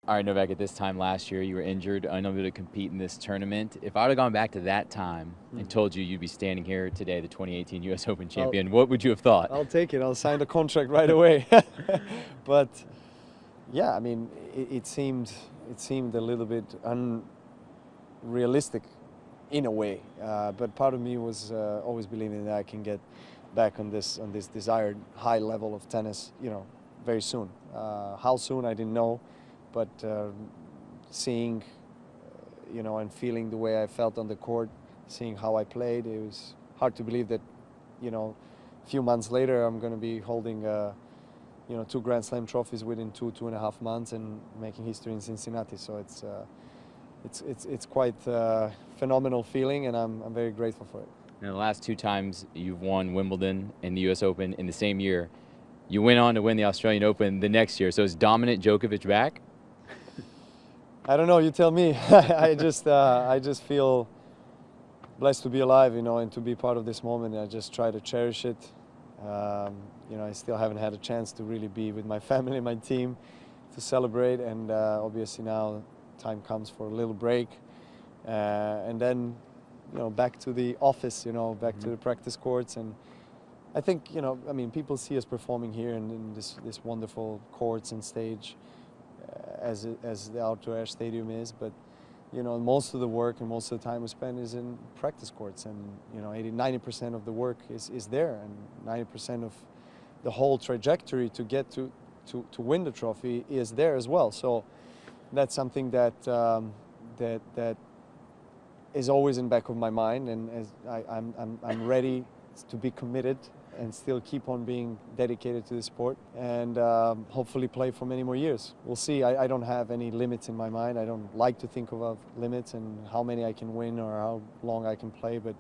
All right, Novak, at this time last year, you were injured, unable to compete in this tournament. If I would have gone back to that time and told you you'd be standing here today, the 2018 U.S. Open champion, what would you have thought? I'll take it. I'll sign the contract right away. But yeah, I mean, it seemed a little bit unrealistic in a way. But part of me was always believing that I can get back on this desired high level of tennis, very soon. How soon, I didn't know. But seeing, and feeling the way I felt on the court, seeing how I played, it was hard to believe that, a few months later I'm going to be holding, 2 Grand Slam trophies within 2.5 months and making history in Cincinnati. So it's quite a phenomenal feeling, and I'm very grateful for it. Now, the last 2 times you've won Wimbledon and the U.S. Open in the same year, you went on to win the Australian Open the next year. So is dominant Djokovic back? I don't know. You tell me. I just feel blessed to be alive, and to be part of this moment. I just try to cherish it. I still haven't had a chance to really be with my family, my team, to celebrate. And obviously now time comes for a little break, and then back to the office. Back to the practice courts. And I think people see us performing here in this wonderful courts and stage. As the outdoor air stadium is, but most of the work and most of the time we spend is in practice courts, and 90% of the work is there, and 90% of the whole trajectory to get to win the trophy is there as well. So that's something that that is always in the back of my mind, and as I'm ready to be committed and still keep on being dedicated to the sport, and hopefully play for many more years. We'll see. I don't have any limits in my mind. I don't like to think of limits and how many I can win or how long I can play, but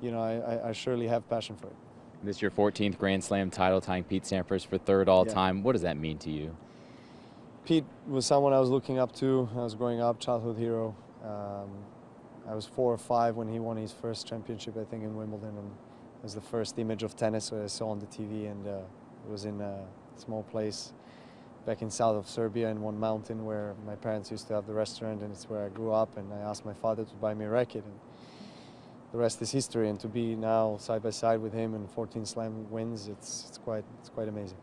I surely have passion for it. This is your 14th Grand Slam title, tying Pete Sampras for 3rd all-time. What does that mean to you? Pete was someone I was looking up to. I was growing up, childhood hero. I was 4 or 5 when he won his first championship, I think, in Wimbledon, and it was the first image of tennis I saw on the TV, and it was in a small place back in south of Serbia in one mountain where my parents used to have the restaurant, and it's where I grew up. And I asked my father to buy me a racket, and the rest is history. And to be now side by side with him and 14 slam wins, it's quite amazing.